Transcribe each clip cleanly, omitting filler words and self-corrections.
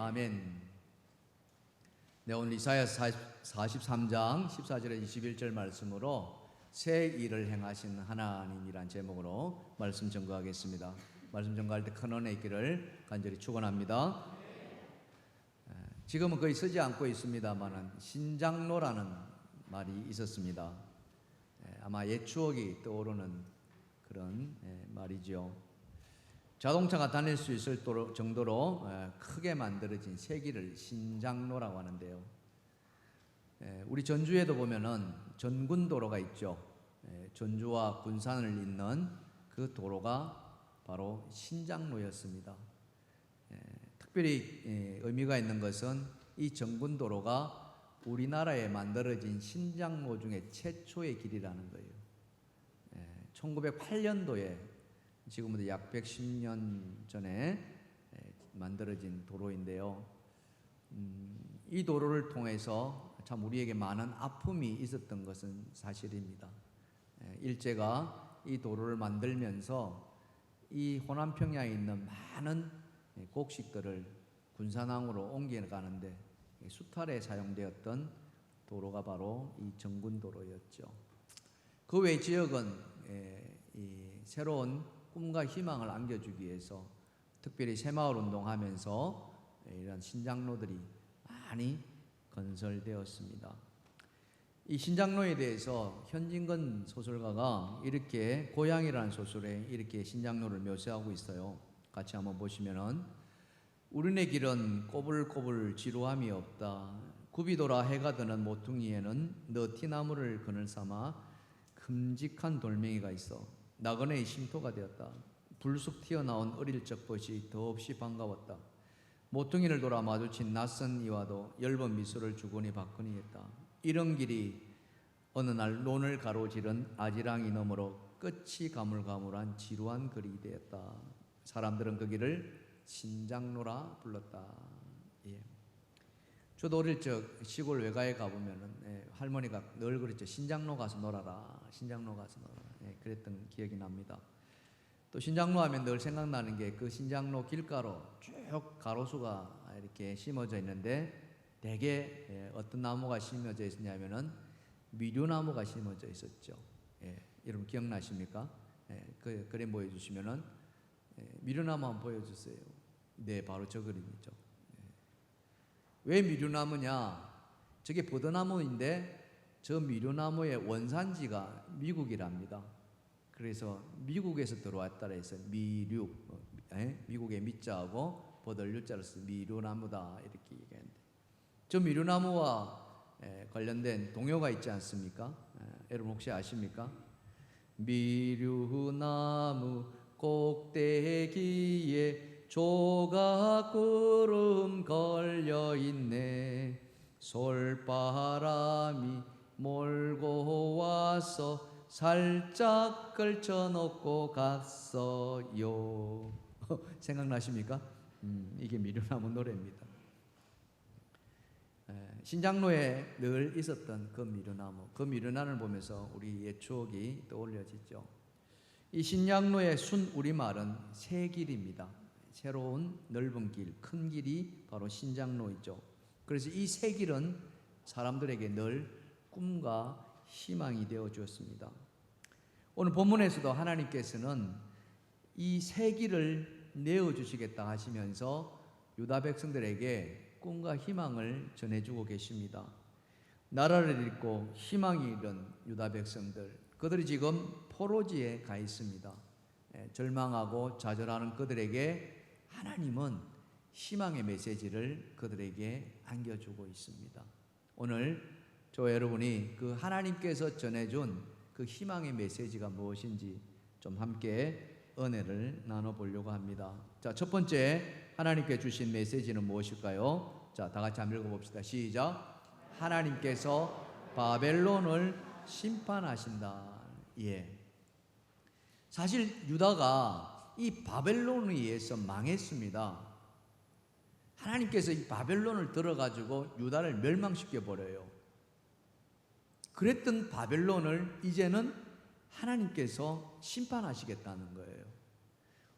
아멘. 네, 오늘 이사야 43장 14절에 21절 말씀으로 새 일을 행하신 하나님이란 제목으로 말씀 전거하겠습니다. 말씀 전거할 때 큰 은혜 있기를 간절히 축원합니다. 지금은 거의 쓰지 않고 있습니다만은 신장로라는 말이 있었습니다. 아마 옛 추억이 떠오르는 그런 말이죠. 자동차가 다닐 수 있을 정도로 크게 만들어진 세 길을 신장로라고 하는데요. 우리 전주에도 보면은 전군도로가 있죠. 전주와 군산을 잇는 그 도로가 바로 신장로였습니다. 특별히 의미가 있는 것은 이 전군도로가 우리나라에 만들어진 신장로 중에 최초의 길이라는 거예요. 1908년도에 지금부터 약 110년 전에 만들어진 도로인데요. 이 도로를 통해서 참 우리에게 많은 아픔이 있었던 것은 사실입니다. 일제가 이 도로를 만들면서 이 호남평양에 있는 많은 곡식들을 군산항으로 옮겨가는데 수탈에 사용되었던 도로가 바로 이 정군도로였죠. 그 외 지역은 이 새로운 꿈과 희망을 안겨주기 위해서 특별히 새마을 운동하면서 이런 신장로들이 많이 건설되었습니다. 이 신장로에 대해서 현진건 소설가가 이렇게 고향이라는 소설에 이렇게 신장로를 묘사하고 있어요. 같이 한번 보시면은 우리네 길은 꼬불꼬불 지루함이 없다. 굽이 돌아 해가 드는 모퉁이에는 너티나무를 그늘 삼아 큼직한 돌멩이가 있어 나그네의 쉼터가 되었다. 불쑥 튀어나온 어릴 적 것이 더없이 반가웠다. 모퉁이를 돌아 마주친 낯선 이와도 엷은 미소를 주거니 받거니 했다. 이런 길이 어느 날 논을 가로지른 아지랑이 너머로 끝이 가물가물한 지루한 거리 되었다. 사람들은 그 길을 신장로라 불렀다. 저도 어릴 적 시골 외가에 가보면은 할머니가 늘 그랬죠. 신장로 가서 놀아라. 신장로 가서 놀아라. 그랬던 기억이 납니다. 또 신장로 하면 늘 생각나는 게 그 신장로 길가로 쭉 가로수가 이렇게 심어져 있는데 대개 어떤 나무가 심어져 있었냐면은 미류나무가 심어져 있었죠. 여러분 기억나십니까? 그 그림 보여주시면은 미류나무 한번 보여주세요. 네, 바로 저 그림이죠. 왜 미류나무냐? 저게 버드나무인데 저 미류나무의 원산지가 미국이랍니다. 그래서 미국에서 들어왔다 해서 미류, 미국의 미자하고 버들류자를 써서 미류나무다 이렇게 얘기하는데 저 미류나무와 관련된 동요가 있지 않습니까? 여러분 혹시 아십니까? 미류나무 꼭대기에 조각구름 걸려있네. 솔바람이 몰고 와서 살짝 걸쳐놓고 갔어요. 생각나십니까? 이게 미류나무 노래입니다. 신장로에 늘 있었던 그 미류나무, 그 미류나무를 보면서 우리 옛 추억이 떠올려지죠. 이 신장로의 순 우리말은 새 길입니다. 새로운 넓은 길, 큰 길이 바로 신장로이죠. 그래서 이 새 길은 사람들에게 늘 꿈과 희망이 되어 주었습니다. 오늘 본문에서도 하나님께서는 이 새 길을 내어 주시겠다 하시면서 유다 백성들에게 꿈과 희망을 전해주고 계십니다. 나라를 잃고 희망이 잃은 유다 백성들, 그들이 지금 포로지에 가 있습니다. 절망하고 좌절하는 그들에게 하나님은 희망의 메시지를 그들에게 안겨주고 있습니다. 오늘 저와 여러분이 그 하나님께서 전해준 그 희망의 메시지가 무엇인지 좀 함께 은혜를 나눠보려고 합니다. 자, 첫 번째 하나님께 주신 메시지는 무엇일까요? 자, 다 같이 한번 읽어봅시다. 시작. 하나님께서 바벨론을 심판하신다. 사실 유다가 이 바벨론에 의해서 망했습니다. 하나님께서 이 바벨론을 들어가지고 유다를 멸망시켜 버려요. 그랬던 바벨론을 이제는 하나님께서 심판하시겠다는 거예요.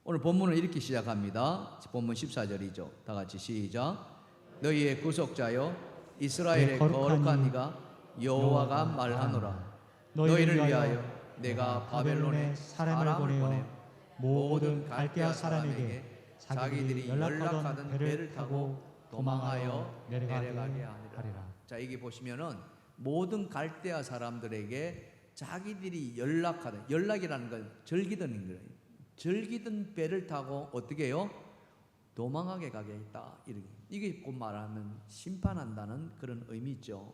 오늘 본문은 이렇게 시작합니다. 본문 14절이죠. 다 같이 시작. 너희의 구속자여 이스라엘의 거룩한 이가 여호와가 말하노라. 너희를 위하여 내가 바벨론에 사람을 보내어 모든 갈대아 사람에게 자기들이 연락하던 배를 타고 도망하여 내려가게 하리라. 자, 여기 보시면은 모든 갈대아 사람들에게 자기들이 연락하던, 연락이라는 건 절기던 거예요. 절기던 배를 타고 어떻게 해요? 도망하게 가게 했다. 이게 곧 말하면 심판한다는 그런 의미죠.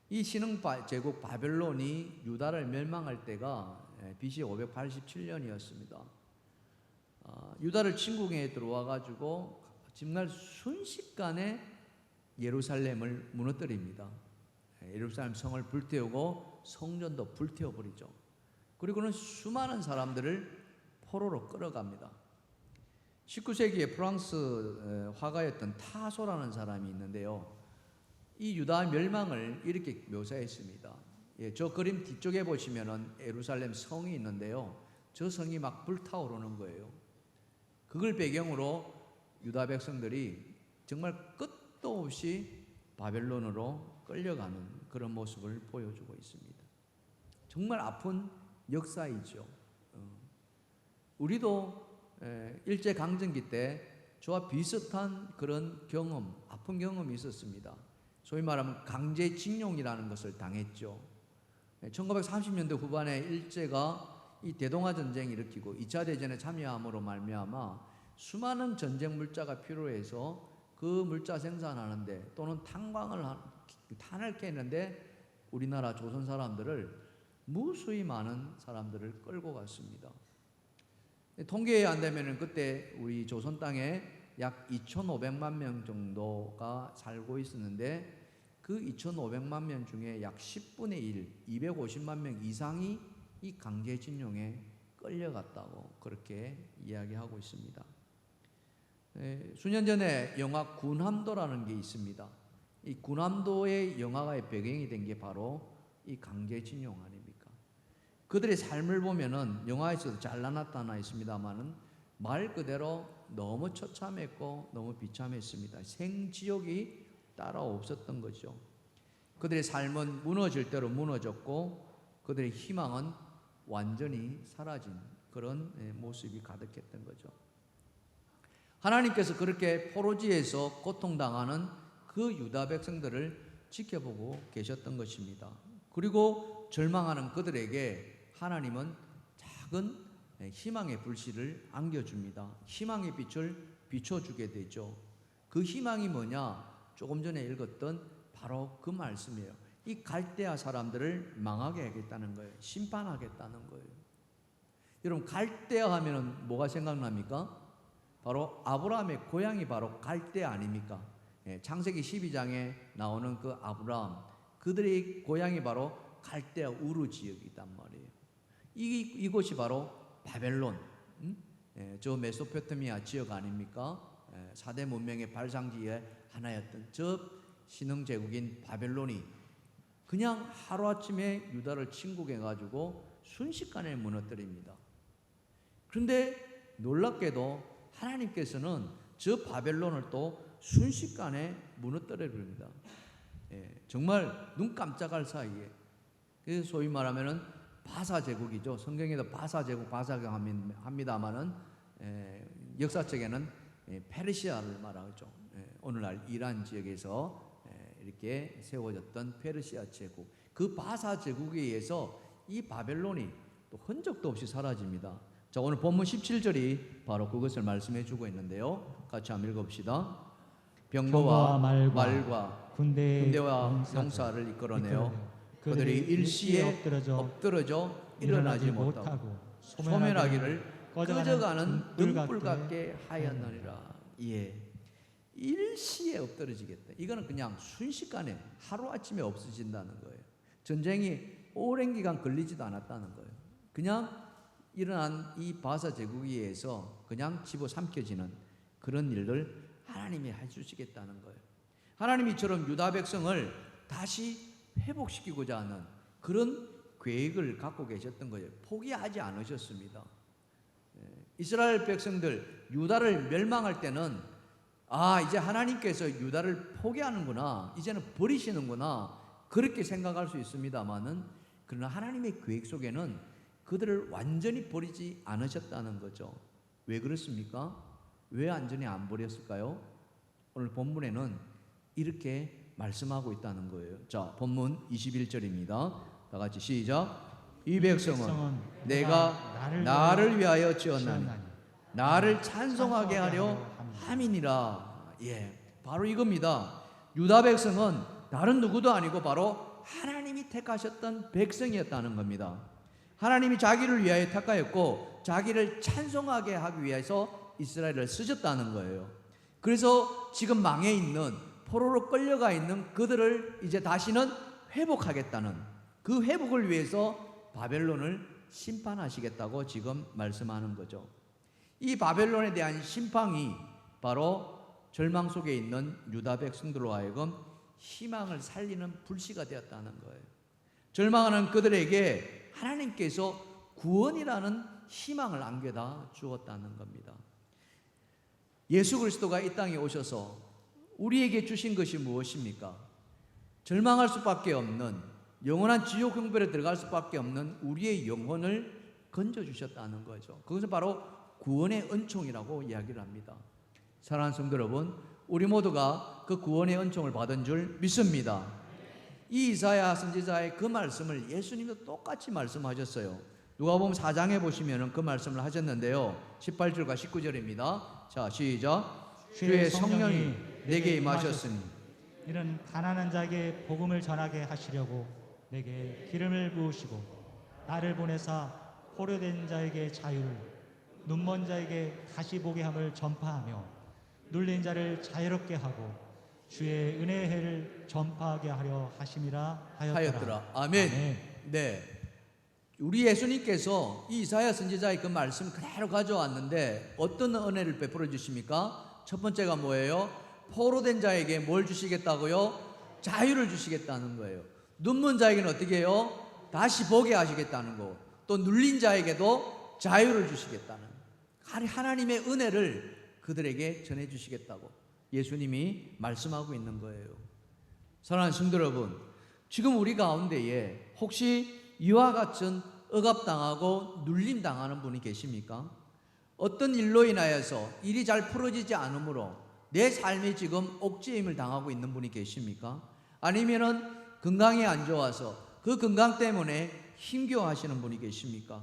이 신흥 제국 바벨론이 유다를 멸망할 때가 BC 587년이었습니다. 유다를 침공에 들어와 가지고 정말 순식간에 예루살렘을 무너뜨립니다. 예루살렘 성을 불태우고 성전도 불태워버리죠. 그리고는 수많은 사람들을 포로로 끌어갑니다. 19세기에 프랑스 화가였던 타소라는 사람이 있는데요. 이 유다 멸망을 이렇게 묘사했습니다. 저 그림 뒤쪽에 보시면은 예루살렘 성이 있는데요. 저 성이 막 불타오르는 거예요. 그걸 배경으로 유다 백성들이 정말 끝도 없이 바벨론으로 끌려가는 그런 모습을 보여주고 있습니다. 정말 아픈 역사이죠. 우리도 일제강점기 때 저와 비슷한 그런 경험, 아픈 경험이 있었습니다. 소위 말하면 강제징용이라는 것을 당했죠. 1930년대 후반에 일제가 이 대동아 전쟁을 일으키고 2차 대전에 참여함으로 말미암아 수많은 전쟁 물자가 필요해서 그 물자 생산하는데 또는 탄을 캐는데 우리나라 조선 사람들을 무수히 많은 사람들을 끌고 갔습니다. 통계 안 되면은 그때 우리 조선 땅에 약 2,500만 명 정도가 살고 있었는데 그 2,500만 명 중에 약 10분의 1, 250만 명 이상이 이 강제징용에 끌려갔다고 그렇게 이야기하고 있습니다. 수년 전에 영화 군함도라는 게 있습니다. 이 군함도의 영화가 배경이 된 게 바로 이 강제징용 아닙니까? 그들의 삶을 보면은 영화에서도 잘 나타나 있습니다만은 말 그대로 너무 처참했고 너무 비참했습니다. 생지옥이 따라 없었던 거죠. 그들의 삶은 무너질 대로 무너졌고 그들의 희망은 완전히 사라진 그런 모습이 가득했던 거죠. 하나님께서 그렇게 포로지에서 고통당하는 그 유다 백성들을 지켜보고 계셨던 것입니다. 그리고 절망하는 그들에게 하나님은 작은 희망의 불씨를 안겨줍니다. 희망의 빛을 비춰주게 되죠. 그 희망이 뭐냐? 조금 전에 읽었던 바로 그 말씀이에요. 이 갈대아 사람들을 망하게 하겠다는 거예요. 심판하겠다는 거예요. 여러분, 갈대아 하면은 뭐가 생각납니까? 바로 아브라함의 고향이 바로 갈대아 아닙니까? 창세기 12장에 나오는 그 아브라함, 그들의 고향이 바로 갈대아 우르 지역이단 말이에요. 이곳이 바로 바벨론, 저 메소포타미아 지역 아닙니까? 4대 문명의 발상지의 하나였던 저 신흥 제국인 바벨론이 그냥 하루아침에 유다를 침공해가지고 순식간에 무너뜨립니다. 그런데 놀랍게도 하나님께서는 저 바벨론을 또 순식간에 무너뜨려 버립니다. 정말 눈 깜짝할 사이에. 그래서 소위 말하면은 바사 제국이죠. 성경에도 바사 제국, 바사경 합니다만은 역사책에는 페르시아를 말하죠. 오늘날 이란 지역에서 이렇게 세워졌던 페르시아 제국, 그 바사 제국에 의해서 이 바벨론이 또 흔적도 없이 사라집니다. 자, 오늘 본문 17절이 바로 그것을 말씀해 주고 있는데요. 같이 한번 읽어봅시다. 병거와 말과 군대와 용사를 이끌어내어 그들이 일시에 엎드러져 일어나지 못하고 소멸하기를 꺼져가는 등불 같게 하였느니라. 일시에 엎드러지겠다. 이거는 그냥 순식간에 하루아침에 없어진다는 거예요. 전쟁이 오랜 기간 걸리지도 않았다는 거예요. 그냥 일어난 이 바사 제국에 의해서 그냥 집어삼켜지는 그런 일을 하나님이 해주시겠다는 거예요. 하나님이 이처럼 유다 백성을 다시 회복시키고자 하는 그런 계획을 갖고 계셨던 거예요. 포기하지 않으셨습니다. 이스라엘 백성들 유다를 멸망할 때는 이제 하나님께서 유다를 포기하는구나, 이제는 버리시는구나, 그렇게 생각할 수 있습니다만은, 그러나 하나님의 계획 속에는 그들을 완전히 버리지 않으셨다는 거죠. 왜 그렇습니까? 왜 완전히 안 버렸을까요? 오늘 본문에는 이렇게 말씀하고 있다는 거예요. 자, 본문 21절입니다. 다 같이 시작. 이 백성은 내가 나를 위하여 지었나니 나를 찬송하게 하려 함이니라. 바로 이겁니다. 유다 백성은 다른 누구도 아니고 바로 하나님이 택하셨던 백성이었다는 겁니다. 하나님이 자기를 위하여 택하였고 자기를 찬송하게 하기 위해서 이스라엘을 쓰셨다는 거예요. 그래서 지금 망해 있는, 포로로 끌려가 있는 그들을 이제 다시는 회복하겠다는, 그 회복을 위해서 바벨론을 심판하시겠다고 지금 말씀하는 거죠. 이 바벨론에 대한 심판이 바로 절망 속에 있는 유다 백성들로 하여금 희망을 살리는 불씨가 되었다는 거예요. 절망하는 그들에게 하나님께서 구원이라는 희망을 안겨다 주었다는 겁니다. 예수 그리스도가 이 땅에 오셔서 우리에게 주신 것이 무엇입니까? 절망할 수밖에 없는, 영원한 지옥 형벌에 들어갈 수밖에 없는 우리의 영혼을 건져주셨다는 거죠. 그것은 바로 구원의 은총이라고 이야기를 합니다. 사랑하는 성도 여러분, 우리 모두가 그 구원의 은총을 받은 줄 믿습니다. 이 이사야 선지자의 그 말씀을 예수님도 똑같이 말씀하셨어요. 누가복음 4장에 보시면 그 말씀을 하셨는데요, 18절과 19절입니다. 자, 시작. 주의 성령이 내게 임하셨으니 이는 가난한 자에게 복음을 전하게 하시려고 내게 기름을 부으시고 나를 보내사 포로된 자에게 자유를, 눈먼 자에게 다시 보게 함을 전파하며 눌린 자를 자유롭게 하고 주의 은혜의 해를 전파하게 하려 하심이라 하였더라. 아멘. 네, 우리 예수님께서 이 이사야 선지자의 그 말씀 그대로 가져왔는데 어떤 은혜를 베풀어 주십니까? 첫 번째가 뭐예요? 포로된 자에게 뭘 주시겠다고요? 자유를 주시겠다는 거예요. 눈먼 자에게는 어떻게 해요? 다시 보게 하시겠다는 거. 또 눌린 자에게도 자유를 주시겠다는, 하나님의 은혜를 그들에게 전해주시겠다고 예수님이 말씀하고 있는 거예요. 사랑하는 성도 여러분, 지금 우리 가운데에 혹시 이와 같은 억압당하고 눌림당하는 분이 계십니까? 어떤 일로 인하여서 일이 잘 풀어지지 않으므로 내 삶이 지금 옥죄임을 당하고 있는 분이 계십니까? 아니면은 건강이 안 좋아서 그 건강 때문에 힘겨워하시는 분이 계십니까?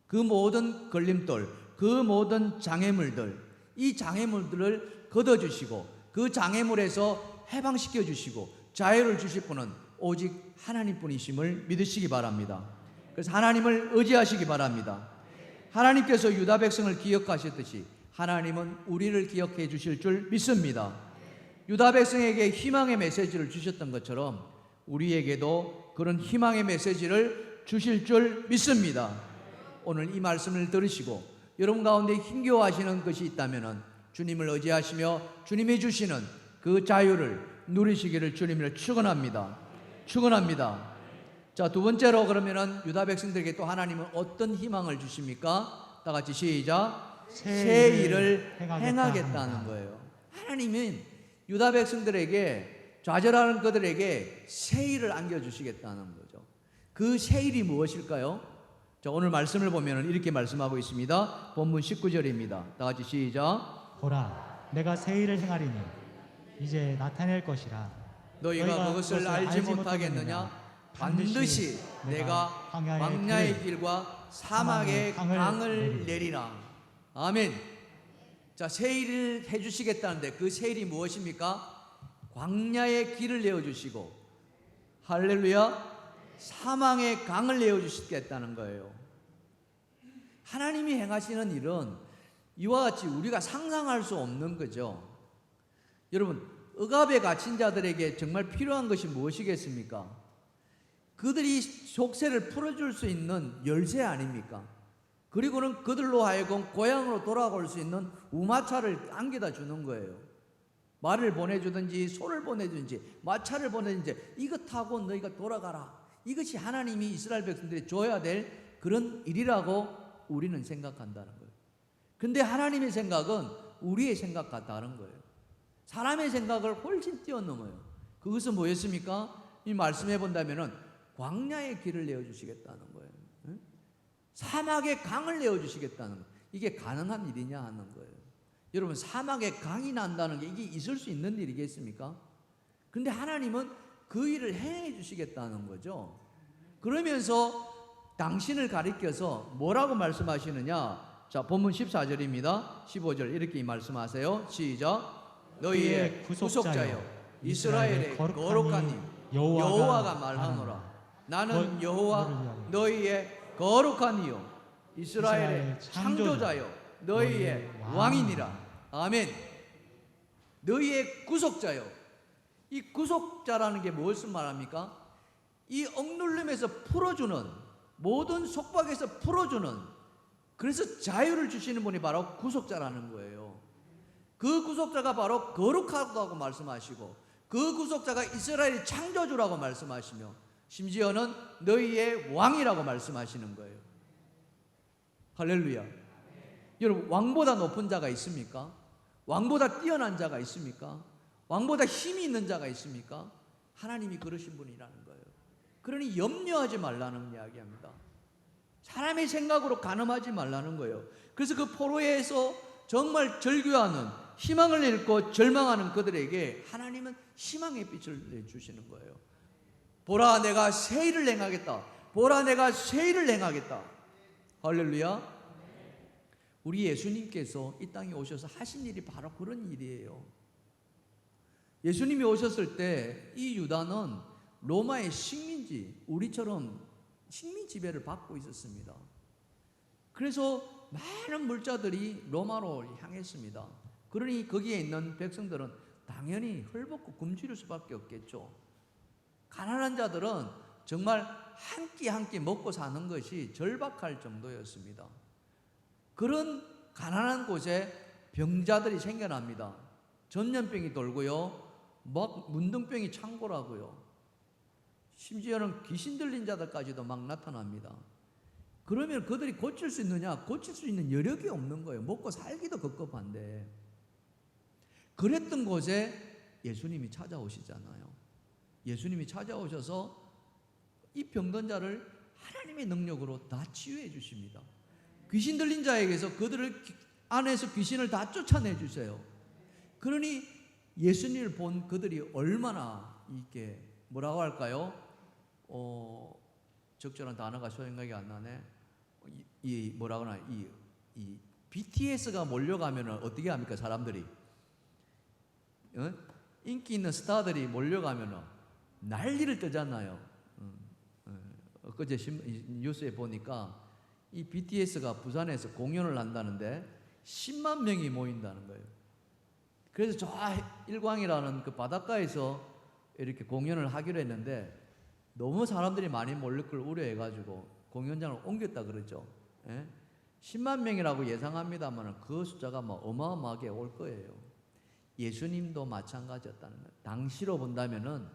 그 모든 걸림돌, 그 모든 장애물들, 이 장애물들을 걷어주시고 그 장애물에서 해방시켜 주시고 자유를 주실 분은 오직 하나님뿐이심을 믿으시기 바랍니다. 그래서 하나님을 의지하시기 바랍니다. 하나님께서 유다 백성을 기억하셨듯이 하나님은 우리를 기억해 주실 줄 믿습니다. 유다 백성에게 희망의 메시지를 주셨던 것처럼 우리에게도 그런 희망의 메시지를 주실 줄 믿습니다. 오늘 이 말씀을 들으시고 여러분 가운데 힘겨워하시는 것이 있다면 주님을 의지하시며 주님이 주시는 그 자유를 누리시기를 주님을 축원합니다. 축원합니다. 자, 두 번째로 그러면은 유다 백성들에게 또 하나님은 어떤 희망을 주십니까? 다 같이 시작. 새 일을 행하겠다는 거예요. 하나님은 유다 백성들에게, 좌절하는 그들에게 새 일을 안겨주시겠다는 거죠. 그 새 일이 무엇일까요? 자, 오늘 말씀을 보면 이렇게 말씀하고 있습니다. 본문 19절입니다. 다 같이 시작. 보라, 내가 새 일을 행하리니 이제 나타낼 것이라. 너희가 그것을 알지 못하겠느냐? 반드시 내가 광야의 길과 사막의 강을 내리라. 아멘. 자, 새 일을 해주시겠다는데 그 새 일이 무엇입니까? 광야의 길을 내어주시고, 할렐루야, 사망의 강을 내어주시겠다는 거예요. 하나님이 행하시는 일은 이와 같이 우리가 상상할 수 없는 거죠. 여러분, 억압에 갇힌 자들에게 정말 필요한 것이 무엇이겠습니까? 그들이 속세를 풀어줄 수 있는 열쇠 아닙니까? 그리고는 그들로 하여금 고향으로 돌아올 수 있는 우마차를 안겨다 주는 거예요. 말을 보내주든지 소를 보내주든지 마차를 보내든지 이거 타고 너희가 돌아가라. 이것이 하나님이 이스라엘 백성들이 줘야 될 그런 일이라고 우리는 생각한다는 거예요. 근데 하나님의 생각은 우리의 생각과 다른 거예요. 사람의 생각을 훨씬 뛰어넘어요. 그것은 뭐였습니까? 이 말씀해 본다면은 광야의 길을 내어주시겠다는 거예요. 사막의 강을 내어주시겠다는 거예요. 이게 가능한 일이냐 하는 거예요. 여러분, 사막에 강이 난다는 게 이게 있을 수 있는 일이겠습니까? 그런데 하나님은 그 일을 행해 주시겠다는 거죠. 그러면서 당신을 가리켜서 뭐라고 말씀하시느냐? 자, 본문 14절입니다. 15절 이렇게 말씀하세요. 시작. 너희의 구속자여 이스라엘의 거룩한 님 여호와가 말하노라. 나는 여호와 너희의 거룩한 이요 이스라엘의 창조자요 너희의 왕이니라. 아멘. 너희의 구속자요. 이 구속자라는 게 무엇을 말합니까? 이 억눌림에서 풀어주는, 모든 속박에서 풀어주는, 그래서 자유를 주시는 분이 바로 구속자라는 거예요. 그 구속자가 바로 거룩하다고 말씀하시고, 그 구속자가 이스라엘의 창조주라고 말씀하시며, 심지어는 너희의 왕이라고 말씀하시는 거예요. 할렐루야. 여러분, 왕보다 높은 자가 있습니까? 왕보다 뛰어난 자가 있습니까? 왕보다 힘이 있는 자가 있습니까? 하나님이 그러신 분이라는 거예요. 그러니 염려하지 말라는 이야기합니다. 사람의 생각으로 가늠하지 말라는 거예요. 그래서 그 포로에서 정말 절규하는, 희망을 잃고 절망하는 그들에게 하나님은 희망의 빛을 내주시는 거예요. 보라, 내가 새 일을 행하겠다. 보라, 내가 새 일을 행하겠다. 할렐루야. 우리 예수님께서 이 땅에 오셔서 하신 일이 바로 그런 일이에요. 예수님이 오셨을 때 이 유다는 로마의 식민지, 우리처럼 식민 지배를 받고 있었습니다. 그래서 많은 물자들이 로마로 향했습니다. 그러니 거기에 있는 백성들은 당연히 헐벗고 굶주릴 수밖에 없겠죠. 가난한 자들은 정말 한 끼 한 끼 먹고 사는 것이 절박할 정도였습니다. 그런 가난한 곳에 병자들이 생겨납니다. 전염병이 돌고요, 막 문둥병이 창궐하고요, 심지어는 귀신 들린 자들까지도 막 나타납니다. 그러면 그들이 고칠 수 있느냐? 고칠 수 있는 여력이 없는 거예요. 먹고 살기도 급급한데. 그랬던 곳에 예수님이 찾아오시잖아요. 예수님이 찾아오셔서 이 병든 자를 하나님의 능력으로 다 치유해 주십니다. 귀신 들린 자에게서 그들을 안에서 귀신을 다 쫓아내 주세요. 그러니 예수님을 본 그들이 얼마나 이게 뭐라고 할까요? 적절한 단어가 생각이 안 나네. 이 뭐라고 하나, 이 BTS가 몰려가면 어떻게 합니까? 사람들이 인기 있는 스타들이 몰려가면 난리를 뜨잖아요. 엊그제 뉴스에 보니까 이 BTS가 부산에서 공연을 한다는데 10만 명이 모인다는 거예요. 그래서 저 일광이라는 그 바닷가에서 이렇게 공연을 하기로 했는데 너무 사람들이 많이 몰릴 걸 우려해가지고 공연장을 옮겼다 그러죠. 10만 명이라고 예상합니다만 그 숫자가 뭐 어마어마하게 올 거예요. 예수님도 마찬가지였다는 거예요. 당시로 본다면은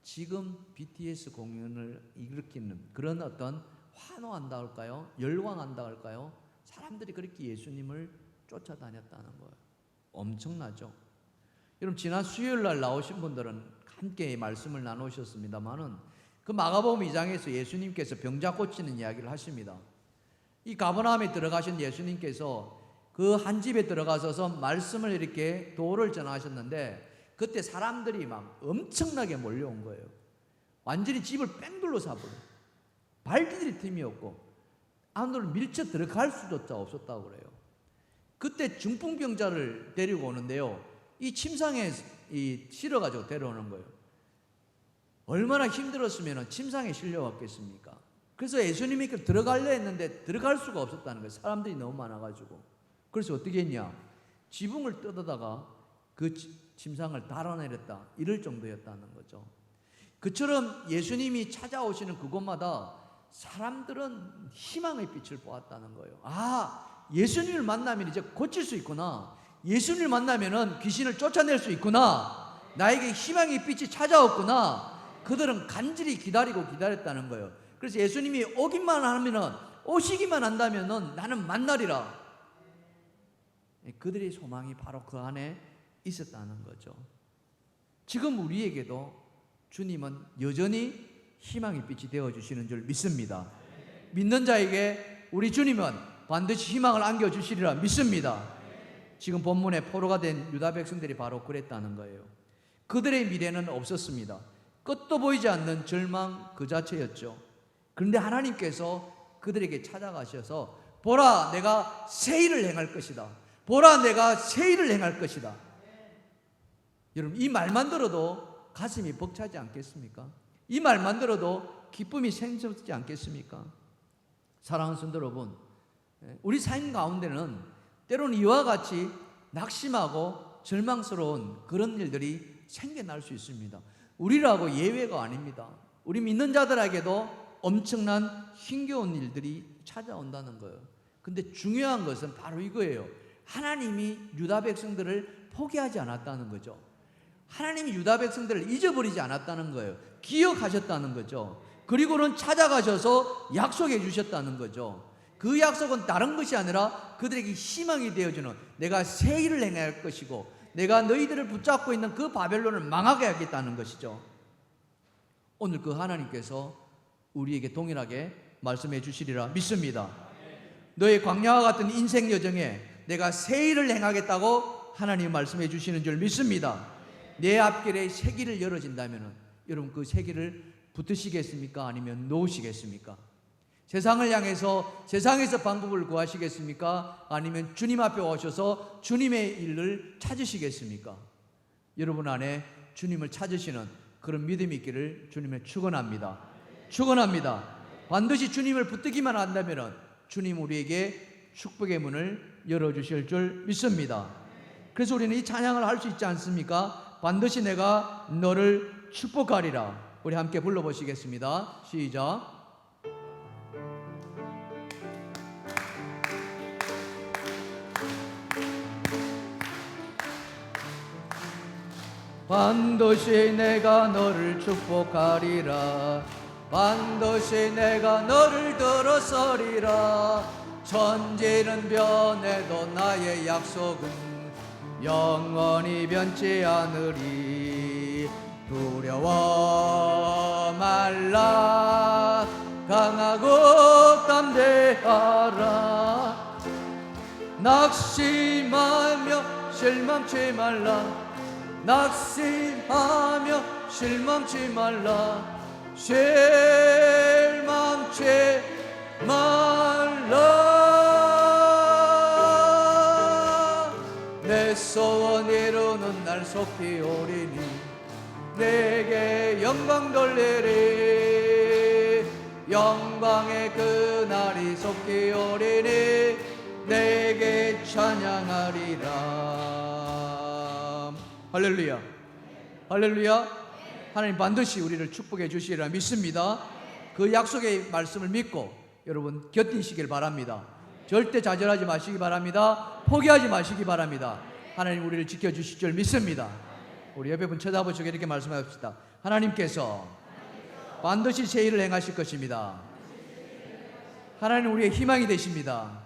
지금 BTS 공연을 일으키는 그런 어떤 환호한다 할까요? 열광한다 할까요? 사람들이 그렇게 예수님을 쫓아다녔다는 거예요. 엄청나죠? 여러분, 지난 수요일 날 나오신 분들은 함께 말씀을 나누셨습니다만은 그 마가복음 2장에서 예수님께서 병자 고치는 이야기를 하십니다. 이 가버나움에 들어가신 예수님께서 그 한 집에 들어가셔서 말씀을 이렇게 도를 전하셨는데 그때 사람들이 막 엄청나게 몰려온 거예요. 완전히 집을 뺑 둘러싸버려. 발디딜 틈이 없고 안으로 밀쳐 들어갈 수조차 없었다고 그래요. 그때 중풍병자를 데리고 오는데요, 이 침상에 실어가지고 데려오는 거예요. 얼마나 힘들었으면 침상에 실려왔겠습니까? 그래서 예수님이 들어가려 했는데 들어갈 수가 없었다는 거예요. 사람들이 너무 많아가지고. 그래서 어떻게 했냐? 지붕을 뜯어다가 그 침상을 달아내렸다, 이럴 정도였다는 거죠. 그처럼 예수님이 찾아오시는 그곳마다 사람들은 희망의 빛을 보았다는 거예요. 아, 예수님을 만나면 이제 고칠 수 있구나. 예수님을 만나면 귀신을 쫓아낼 수 있구나. 나에게 희망의 빛이 찾아왔구나. 그들은 간절히 기다렸다는 거예요. 그래서 예수님이 오기만 하면은, 오시기만 한다면은 나는 만나리라. 그들의 소망이 바로 그 안에 있었다는 거죠. 지금 우리에게도 주님은 여전히 희망의 빛이 되어주시는 줄 믿습니다. 믿는 자에게 우리 주님은 반드시 희망을 안겨주시리라 믿습니다. 지금 본문에 포로가 된 유다 백성들이 바로 그랬다는 거예요. 그들의 미래는 없었습니다. 끝도 보이지 않는 절망 그 자체였죠. 그런데 하나님께서 그들에게 찾아가셔서 보라, 내가 새 일을 행할 것이다. 보라, 내가 새 일을 행할 것이다. 여러분, 이 말만 들어도 가슴이 벅차지 않겠습니까? 이 말만 들어도 기쁨이 생기지 않겠습니까? 사랑하는 성도 여러분, 우리 삶 가운데는 때로는 이와 같이 낙심하고 절망스러운 그런 일들이 생겨날 수 있습니다. 우리라고 예외가 아닙니다. 우리 믿는 자들에게도 엄청난 힘겨운 일들이 찾아온다는 거예요. 근데 중요한 것은 바로 이거예요. 하나님이 유다 백성들을 포기하지 않았다는 거죠. 하나님이 유다 백성들을 잊어버리지 않았다는 거예요. 기억하셨다는 거죠. 그리고는 찾아가셔서 약속해 주셨다는 거죠. 그 약속은 다른 것이 아니라 그들에게 희망이 되어주는, 내가 새 일을 행할 것이고 내가 너희들을 붙잡고 있는 그 바벨론을 망하게 하겠다는 것이죠. 오늘 그 하나님께서 우리에게 동일하게 말씀해 주시리라 믿습니다. 너의 광야와 같은 인생 여정에 내가 새 일을 행하겠다고 하나님 말씀해 주시는 줄 믿습니다. 내 앞길에 새 길을 열어진다면 여러분 그 새 길을 붙으시겠습니까? 아니면 놓으시겠습니까? 세상을 향해서 세상에서 방법을 구하시겠습니까? 아니면 주님 앞에 오셔서 주님의 일을 찾으시겠습니까? 여러분 안에 주님을 찾으시는 그런 믿음이 있기를 주님을 축원합니다. 축원합니다. 반드시 주님을 붙들기만 한다면 주님 우리에게 축복의 문을 열어주실 줄 믿습니다. 그래서 우리는 이 찬양을 할 수 있지 않습니까? 반드시 내가 너를 축복하리라. 우리 함께 불러보시겠습니다. 시작. 반드시 내가 너를 축복하리라. 반드시 내가 너를 들어서리라. 천지는 변해도 나의 약속은 영원히 변치 않으리. 두려워 말라. 강하고 담대하라. 낙심하며 실망치 말라. 낙심하며 실망치 말라. 실망치 말라. 내 소원 이루는 날 속히 오리니 내게 영광 돌리리. 영광의 그날이 속히 오리니 내게 찬양하리라. 할렐루야. 할렐루야. 하나님 반드시 우리를 축복해 주시리라 믿습니다. 그 약속의 말씀을 믿고 여러분 견디시길 바랍니다. 절대 좌절하지 마시기 바랍니다. 포기하지 마시기 바랍니다. 하나님 우리를 지켜주실 줄 믿습니다. 우리 옆에 분 쳐다보시고 이렇게 말씀합시다. 하나님께서 반드시 새 일을 행하실 것입니다. 하나님 우리의 희망이 되십니다.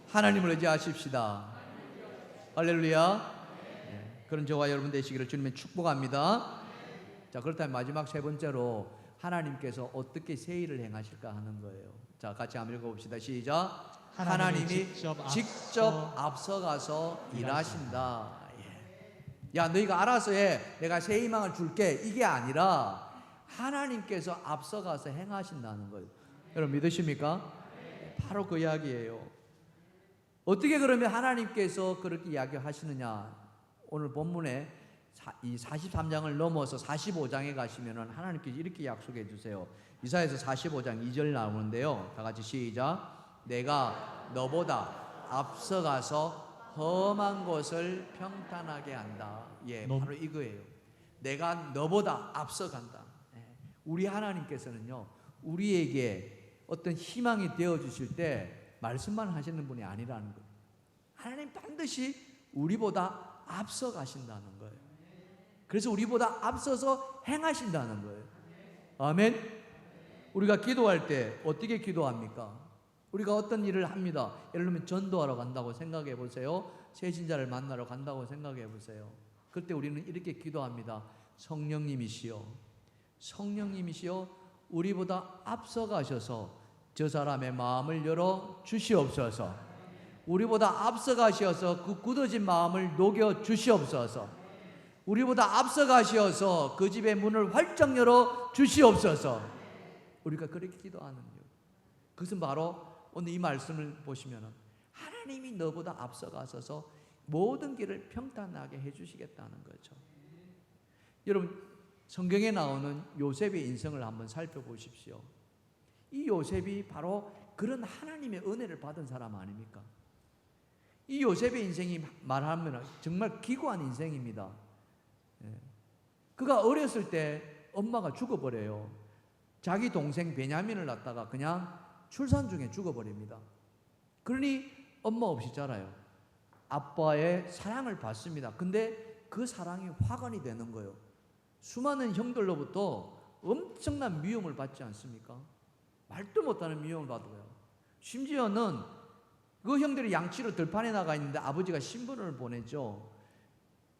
하나님을 의지하십시다. 할렐루야. 그런 저와 여러분 되시기를 주님의 축복합니다. 자, 그렇다면 마지막 세 번째로 하나님께서 어떻게 새 일을 행하실까 하는 거예요. 자, 같이 한번 읽어봅시다. 시작. 하나님이 직접 앞서가서 일하신다. 야, 너희가 알아서 해. 내가 새 희망을 줄게. 이게 아니라 하나님께서 앞서가서 행하신다는 거예요. 여러분 믿으십니까? 바로 그 이야기예요. 어떻게 그러면 하나님께서 그렇게 이야기하시느냐? 오늘 본문에 이 43장을 넘어서 45장에 가시면은 하나님께서 이렇게 약속해 주세요. 이사야서 45장 2절 나오는데요. 다 같이 시작. 내가 너보다 앞서가서 험한 곳을 평탄하게 한다. 예, 바로 이거예요. 내가 너보다 앞서간다. 우리 하나님께서는요, 우리에게 어떤 희망이 되어 주실 때 말씀만 하시는 분이 아니라는 거예요. 하나님 반드시 우리보다 앞서 가신다는 거예요. 그래서 우리보다 앞서서 행하신다는 거예요. 아멘. 우리가 기도할 때 어떻게 기도합니까? 우리가 어떤 일을 합니다. 예를 들면 전도하러 간다고 생각해 보세요. 세신자를 만나러 간다고 생각해 보세요. 그때 우리는 이렇게 기도합니다. 성령님이시여, 성령님이시여, 우리보다 앞서가셔서 저 사람의 마음을 열어 주시옵소서. 우리보다 앞서가셔서 그 굳어진 마음을 녹여 주시옵소서. 우리보다 앞서가셔서 그 집의 문을 활짝 열어 주시옵소서. 우리가 그렇게 기도하는 이유, 그것은 바로 오늘 이 말씀을 보시면 하나님이 너보다 앞서가셔서 모든 길을 평탄하게 해주시겠다는 거죠. 여러분, 성경에 나오는 요셉의 인생을 한번 살펴보십시오. 이 요셉이 바로 그런 하나님의 은혜를 받은 사람 아닙니까? 이 요셉의 인생이 말하면 정말 기구한 인생입니다. 그가 어렸을 때 엄마가 죽어버려요. 자기 동생 베냐민을 낳다가 그냥 출산 중에 죽어버립니다. 그러니 엄마 없이 자라요. 아빠의 사랑을 받습니다. 근데 그 사랑이 화관이 되는 거예요. 수많은 형들로부터 엄청난 미움을 받지 않습니까? 말도 못하는 미움을 받고요. 심지어는 그 형들이 양치로 들판에 나가 있는데 아버지가 심부름을 보내죠.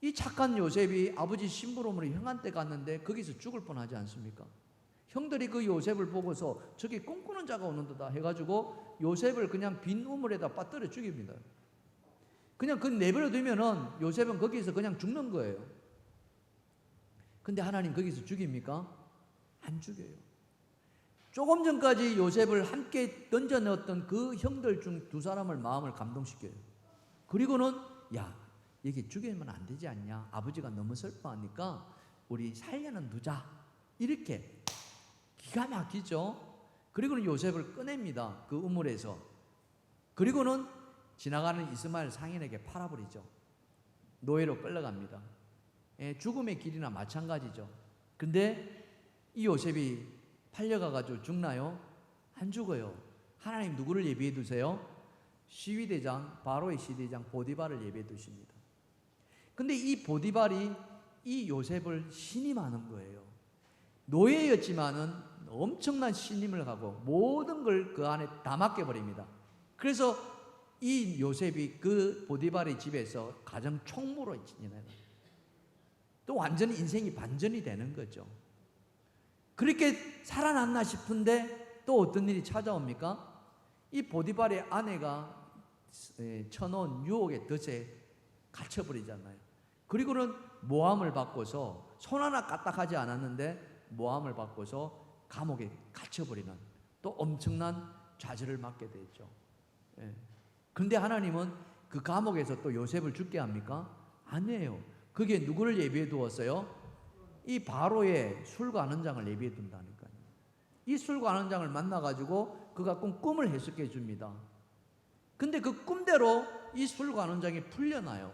이 착한 요셉이 아버지 심부름으로 형한테 갔는데 거기서 죽을 뻔하지 않습니까? 형들이 그 요셉을 보고서 저기 꿈꾸는 자가 오는도다 해가지고 요셉을 그냥 빈 우물에다 빠뜨려 죽입니다. 그냥 그 내버려 두면은 요셉은 거기서 그냥 죽는 거예요. 근데 하나님 거기서 죽입니까? 안 죽여요. 조금 전까지 요셉을 함께 던져 넣었던 그 형들 중 두 사람을 마음을 감동시켜요. 그리고는 야, 여기 죽이면 안 되지 않냐? 아버지가 너무 슬퍼하니까 우리 살려는 두자. 이렇게 기가 막히죠. 그리고는 요셉을 꺼냅니다. 그 우물에서. 그리고는 지나가는 이스마엘 상인에게 팔아버리죠. 노예로 끌려갑니다. 죽음의 길이나 마찬가지죠. 근데 이 요셉이 팔려가가지고 죽나요? 안 죽어요. 하나님 누구를 예비해 두세요? 시위대장, 바로의 시위대장 보디발을 예비해 두십니다. 근데 이 보디발이 이 요셉을 신임하는 거예요. 노예였지만은 엄청난 신임을 하고 모든 걸 그 안에 다 맡겨버립니다. 그래서 이 요셉이 그 보디발의 집에서 가정 총무로 지내요. 또 완전히 인생이 반전이 되는 거죠. 그렇게 살아났나 싶은데 또 어떤 일이 찾아옵니까? 이 보디발의 아내가 쳐놓은 유혹의 덫에 갇혀버리잖아요. 그리고는 모함을 받고서 손 하나 까딱하지 않았는데 모함을 받고서 감옥에 갇혀버리는 또 엄청난 좌절을 맞게 되죠. 그런데 하나님은 그 감옥에서 또 요셉을 죽게 합니까? 아니에요. 그게 누구를 예비해 두었어요? 이 바로의 술관원장을 예비해 둔다니까요. 이 술관원장을 만나가지고 그가 꿈을 해석해 줍니다. 근데 그 꿈대로 이 술관원장이 풀려나요.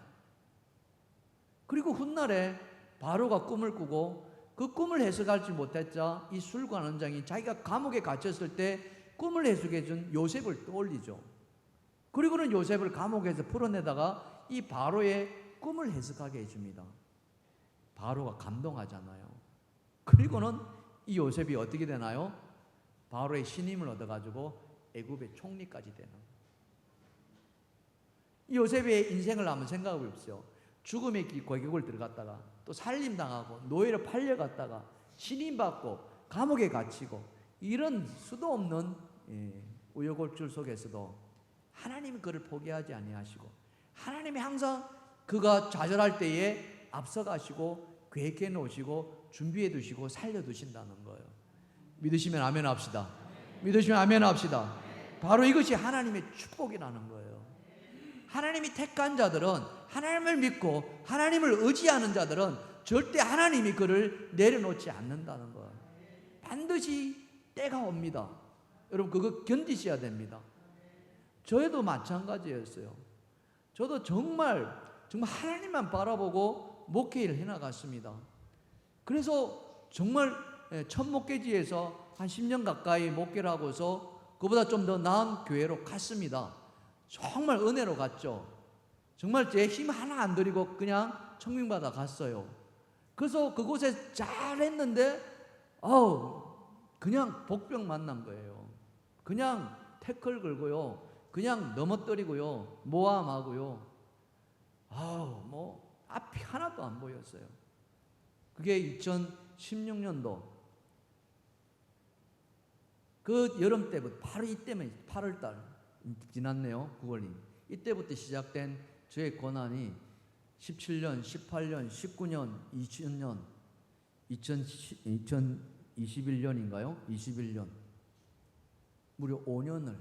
그리고 훗날에 바로가 꿈을 꾸고 그 꿈을 해석하지 못했자 이 술관원장이 자기가 감옥에 갇혔을 때 꿈을 해석해 준 요셉을 떠올리죠. 그리고는 요셉을 감옥에서 풀어내다가 이 바로의 꿈을 해석하게 해줍니다. 바로가 감동하잖아요. 그리고는 이 요셉이 어떻게 되나요? 바로의 신임을 얻어가지고 애굽의 총리까지 되는. 이 요셉의 인생을 한번 생각해 보십시오. 죽음의 고국을 들어갔다가 또 살림당하고 노예로 팔려갔다가 신임받고 감옥에 갇히고 이런 수도 없는 우여곡절 속에서도 하나님이 그를 포기하지 아니하시고 하나님이 항상 그가 좌절할 때에 앞서가시고 계획해 놓으시고 준비해 두시고 살려 두신다는 거예요. 믿으시면 아멘 합시다. 믿으시면 아멘 합시다. 바로 이것이 하나님의 축복이라는 거예요. 하나님이 택한 자들은, 하나님을 믿고 하나님을 의지하는 자들은 절대 하나님이 그를 내려놓지 않는다는 거예요. 반드시 때가 옵니다. 여러분 그거 견디셔야 됩니다. 저희도 마찬가지였어요. 저도 정말 하나님만 바라보고 목회를 해나갔습니다. 그래서 정말 첫 목회지에서 한 10년 가까이 목회를 하고서 그보다 좀 더 나은 교회로 갔습니다. 정말 은혜로 갔죠. 정말 제 힘 하나 안 들이고 그냥 청빙받아 갔어요. 그래서 그곳에 잘했는데 그냥 복병 만난 거예요. 그냥 태클 걸고요, 그냥 넘어뜨리고요, 모함하고요. 뭐 앞이 하나도 안 보였어요. 그게 2016년도 그 여름 때부터 바로 이때면 8월달 지났네요. 9월이 이때부터 시작된 저의 고난이 17년, 18년, 19년, 20년, 2021년인가요? 21년 무려 5년을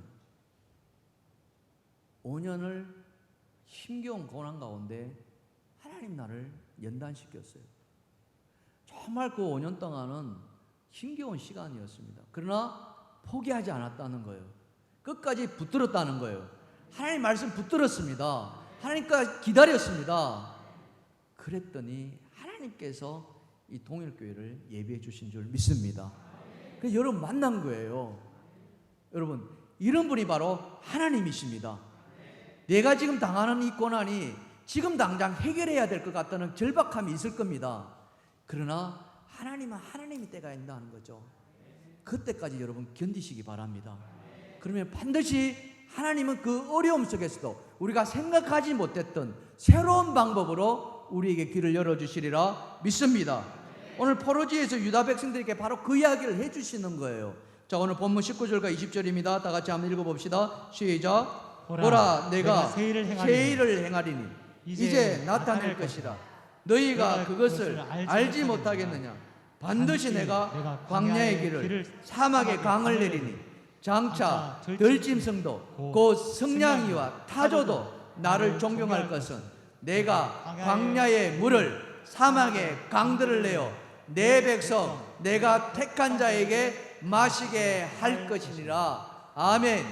힘겨운 고난 가운데 하나님 나를 연단시켰어요. 정말 그 5년 동안은 힘겨운 시간이었습니다. 그러나 포기하지 않았다는 거예요. 끝까지 붙들었다는 거예요. 하나님 말씀 붙들었습니다. 하나님까지 기다렸습니다. 그랬더니 하나님께서 이 동일교회를 예비해 주신 줄 믿습니다. 그래서 여러분 만난 거예요. 여러분 이런 분이 바로 하나님이십니다. 내가 지금 당하는 이 고난이 지금 당장 해결해야 될 것 같다는 절박함이 있을 겁니다. 그러나 하나님은 하나님이 때가 있다는 거죠. 그때까지 여러분 견디시기 바랍니다. 그러면 반드시 하나님은 그 어려움 속에서도 우리가 생각하지 못했던 새로운 방법으로 우리에게 길을 열어주시리라 믿습니다. 오늘 포로지에서 유다 백성들에게 바로 그 이야기를 해주시는 거예요. 자, 오늘 본문 19절과 20절입니다. 다 같이 한번 읽어봅시다. 시작. 보라, 내가 새 일을 행하리니 이제 나타낼 것이라. 너희가 그것을 알지 못하겠느냐. 반드시 내가 광야의 길을 사막의 강을 내리니 장차 들짐승도 곧 성냥이와 타조도 나를 존경할 것은 내가 광야의 물을 사막의 강들을 내어 내 백성 내가 택한 자에게 마시게 할 것이니라. 아멘.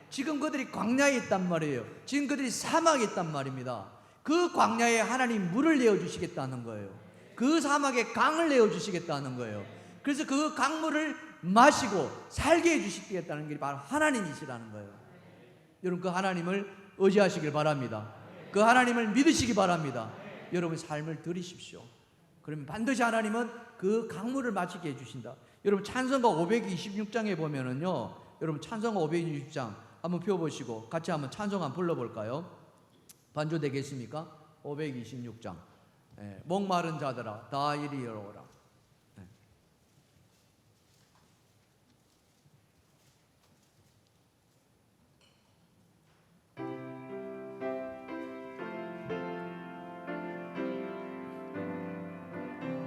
지금 그들이 광야에 있단 말이에요. 지금 그들이 사막에 있단 말입니다. 그 광야에 하나님 물을 내어주시겠다는 거예요. 그 사막에 강을 내어주시겠다는 거예요. 그래서 그 강물을 마시고 살게 해주시겠다는 게 바로 하나님이시라는 거예요. 여러분 그 하나님을 의지하시길 바랍니다. 그 하나님을 믿으시기 바랍니다. 여러분 삶을 들이십시오. 그러면 반드시 하나님은 그 강물을 마시게 해주신다. 여러분 찬송가 526장에 보면은요, 여러분 찬송가 526장 한번 펴보시고 같이 한번 찬송 한번 불러볼까요? 반주 되겠습니까? 526장. 목마른 자들아 다 이리 오라.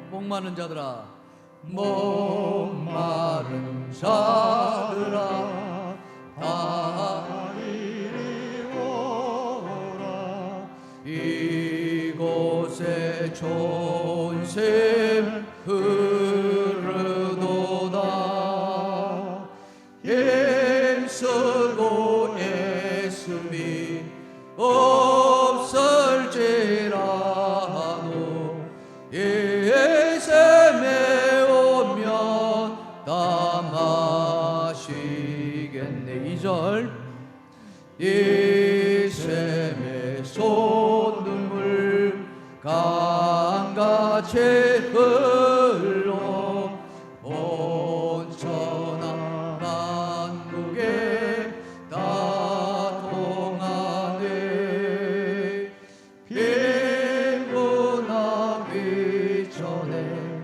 목마른 자들아, 목마른 자들아 다 이리 오라. 이곳에 좋은 샘 흐르도다. 애쓰고 애씀이 없을지라도 예샘에 오면 다 마시겠네. 2절 예샘의 솟는물 강같이 흘러 온 천하 만국에 다 통하네. 빛보나 비천에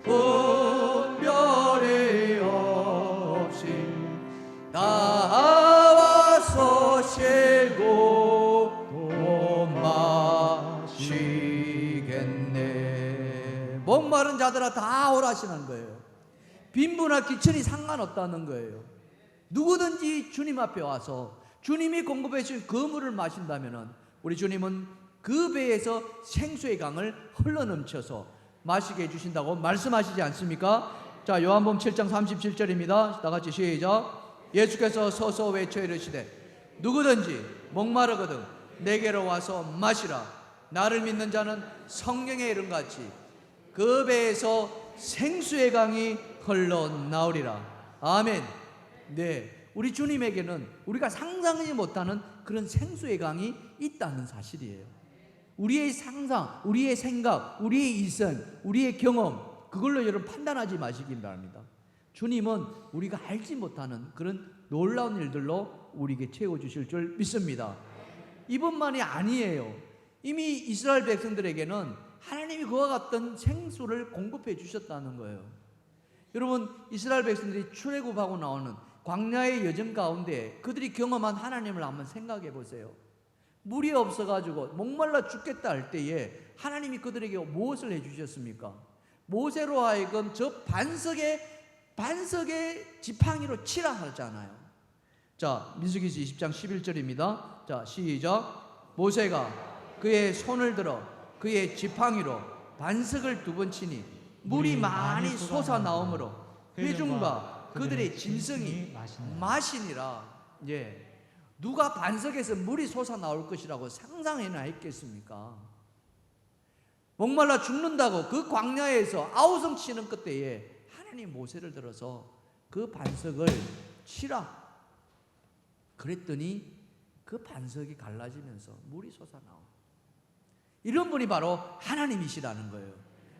분별이 없이 나와서 실고 못 마시겠네. 목마른 자들아 다 오라시는 거예요. 빈부나 기천이 상관없다는 거예요. 누구든지 주님 앞에 와서 주님이 공급해 주신 그 물을 마신다면은 우리 주님은 그 배에서 생수의 강을 흘러넘쳐서 마시게 해주신다고 말씀하시지 않습니까? 자, 요한복음 7장 37절입니다. 다 같이 시작. 예수께서 서서 외쳐 이르시되 누구든지 목마르거든 내게로 와서 마시라. 나를 믿는 자는 성경의 이름같이 그 배에서 생수의 강이 흘러나오리라. 아멘. 네, 우리 주님에게는 우리가 상상하지 못하는 그런 생수의 강이 있다는 사실이에요. 우리의 상상, 우리의 생각, 우리의 일생, 우리의 경험, 그걸로 여러분 판단하지 마시기 바랍니다. 주님은 우리가 알지 못하는 그런 놀라운 일들로 우리에게 채워주실 줄 믿습니다. 이것만이 아니에요. 이미 이스라엘 백성들에게는 하나님이 그와 같은 생수를 공급해 주셨다는 거예요. 여러분, 이스라엘 백성들이 출애굽하고 나오는 광야의 여정 가운데 그들이 경험한 하나님을 한번 생각해 보세요. 물이 없어가지고 목말라 죽겠다 할 때에 하나님이 그들에게 무엇을 해주셨습니까? 모세로 하여금 저 반석에 지팡이로 치라 하잖아요. 자, 민수기서 20장 11절입니다. 자, 시작. 모세가 그의 손을 들어 그의 지팡이로 반석을 2번 치니 물이 많이 솟아나오므로 회중과 그들의 짐승이 마시니라. 예. 누가 반석에서 물이 솟아나올 것이라고 상상해나 했겠습니까? 목말라 죽는다고 그 광야에서 아우성 치는 그때에 하나님 모세를 들어서 그 반석을 치라 그랬더니 그 반석이 갈라지면서 물이 솟아나오. 이런 분이 바로 하나님이시라는 거예요.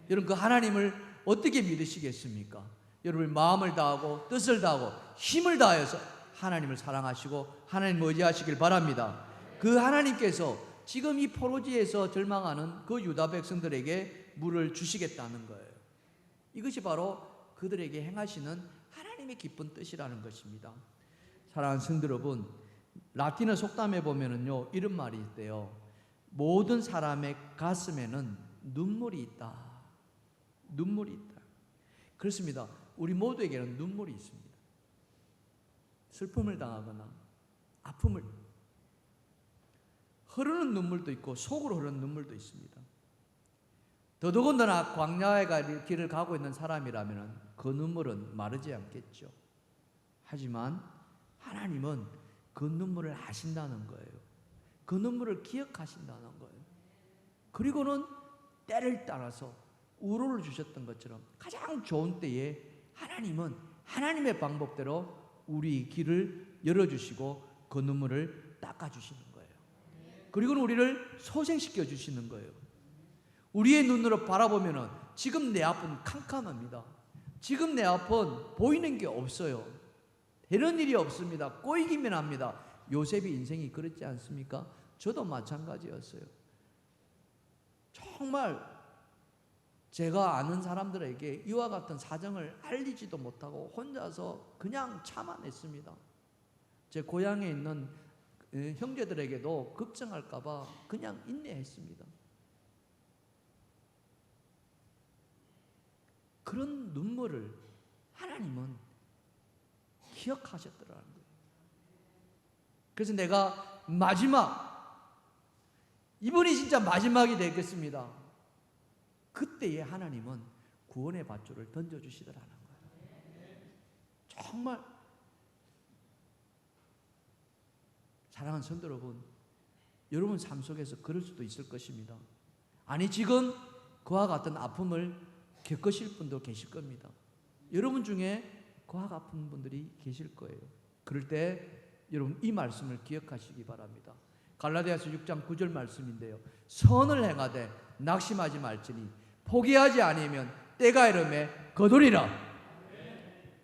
여러분, 그 하나님을 어떻게 믿으시겠습니까? 여러분, 마음을 다하고 뜻을 다하고 힘을 다하여서 하나님을 사랑하시고 하나님을 의지하시길 바랍니다. 그 하나님께서 지금 이 포로지에서 절망하는 그 유다 백성들에게 물을 주시겠다는 거예요. 이것이 바로 그들에게 행하시는 하나님의 기쁜 뜻이라는 것입니다. 사랑하는 성도 여러분, 라틴어 속담에 보면은요, 이런 말이 있대요. 모든 사람의 가슴에는 눈물이 있다. 눈물이 있다. 그렇습니다. 우리 모두에게는 눈물이 있습니다. 슬픔을 당하거나 아픔을, 흐르는 눈물도 있고 속으로 흐르는 눈물도 있습니다. 더더군다나 광야의 길을 가고 있는 사람이라면 그 눈물은 마르지 않겠죠. 하지만 하나님은 그 눈물을 아신다는 거예요. 그 눈물을 기억하신다는 거예요. 그리고는 때를 따라서 우로를 주셨던 것처럼 가장 좋은 때에 하나님은 하나님의 방법대로 우리 길을 열어주시고 그 눈물을 닦아주시는 거예요. 그리고는 우리를 소생시켜 주시는 거예요. 우리의 눈으로 바라보면 지금 내 앞은 캄캄합니다. 지금 내 앞은 보이는 게 없어요. 되는 일이 없습니다. 꼬이기만 합니다. 요셉의 인생이 그렇지 않습니까? 저도 마찬가지였어요. 정말 제가 아는 사람들에게 이와 같은 사정을 알리지도 못하고 혼자서 그냥 참아냈습니다. 제 고향에 있는 형제들에게도 걱정할까 봐 그냥 인내했습니다. 그런 눈물을 하나님은 기억하셨더라는 거예요. 그래서 내가 이번이 진짜 마지막이 되겠습니다. 그때에 하나님은 구원의 밧줄을 던져주시더라는 거예요. 정말 사랑하는 성도 여러분, 여러분 삶 속에서 그럴 수도 있을 것입니다. 아니, 지금 그와 같은 아픔을 겪으실 분도 계실 겁니다. 여러분 중에 그와 같은 분들이 계실 거예요. 그럴 때 여러분 이 말씀을 기억하시기 바랍니다. 갈라디아서 6장 9절 말씀인데요. 선을 행하되 낙심하지 말지니 포기하지 아니하면 때가 이르매 거두리라.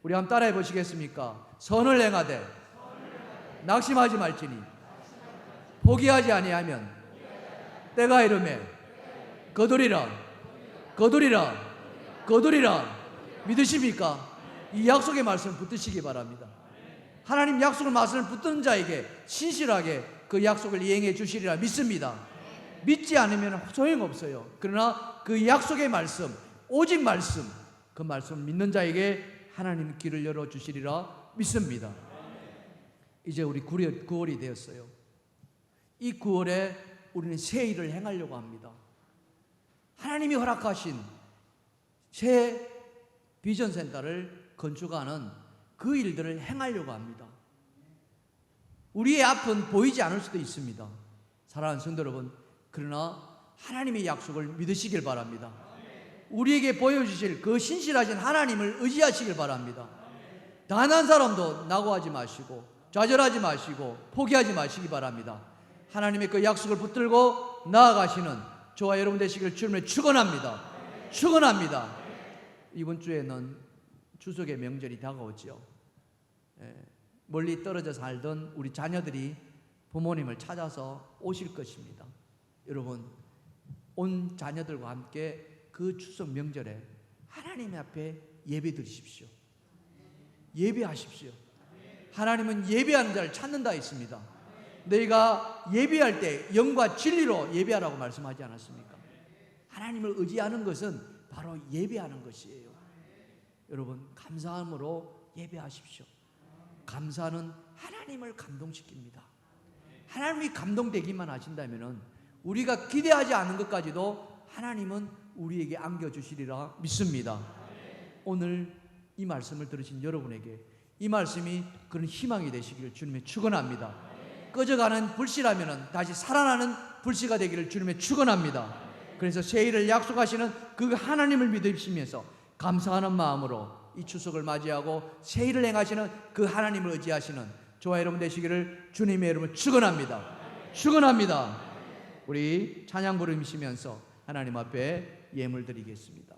우리 한번 따라해 보시겠습니까? 선을 행하되 낙심하지 말지니 포기하지 아니하면 때가 이르매 거두리라. 거두리라. 거두리라. 믿으십니까? 이 약속의 말씀 붙드시기 바랍니다. 하나님 약속의 말씀을 붙드는 자에게 신실하게 그 약속을 이행해 주시리라 믿습니다. 믿지 않으면 소용없어요. 그러나 그 약속의 말씀, 오직 말씀, 그 말씀을 믿는 자에게 하나님 길을 열어주시리라 믿습니다. 이제 우리 9월이 되었어요. 이 9월에 우리는 새 일을 행하려고 합니다. 하나님이 허락하신 새 비전센터를 건축하는 그 일들을 행하려고 합니다. 우리의 앞은 보이지 않을 수도 있습니다. 사랑하는 성도 여러분, 그러나 하나님의 약속을 믿으시길 바랍니다. 우리에게 보여주실 그 신실하신 하나님을 의지하시길 바랍니다. 단 한 사람도 낙오하지 마시고 좌절하지 마시고 포기하지 마시기 바랍니다. 하나님의 그 약속을 붙들고 나아가시는 저와 여러분 되시길 주님을 축원합니다. 축원합니다. 이번 주에는 추석의 명절이 다가오죠. 멀리 떨어져 살던 우리 자녀들이 부모님을 찾아서 오실 것입니다. 여러분, 온 자녀들과 함께 그 추석 명절에 하나님 앞에 예배 드리십시오. 예배하십시오. 하나님은 예배하는 자를 찾는다 했습니다. 너희가 예배할 때 영과 진리로 예배하라고 말씀하지 않았습니까? 하나님을 의지하는 것은 바로 예배하는 것이에요. 여러분, 감사함으로 예배하십시오. 감사는 하나님을 감동시킵니다. 하나님이 감동되기만 하신다면 우리가 기대하지 않은 것까지도 하나님은 우리에게 안겨주시리라 믿습니다. 오늘 이 말씀을 들으신 여러분에게 이 말씀이 그런 희망이 되시기를 주님의 축원합니다. 꺼져가는 불씨라면 다시 살아나는 불씨가 되기를 주님의 축원합니다. 그래서 새해를 약속하시는 그 하나님을 믿으시면서 감사하는 마음으로 이 추석을 맞이하고 새해를 행하시는 그 하나님을 의지하시는 저와 여러분 되시기를 주님의 이름으로 축원합니다. 축원합니다. 우리 찬양 부르시면서 하나님 앞에 예물 드리겠습니다.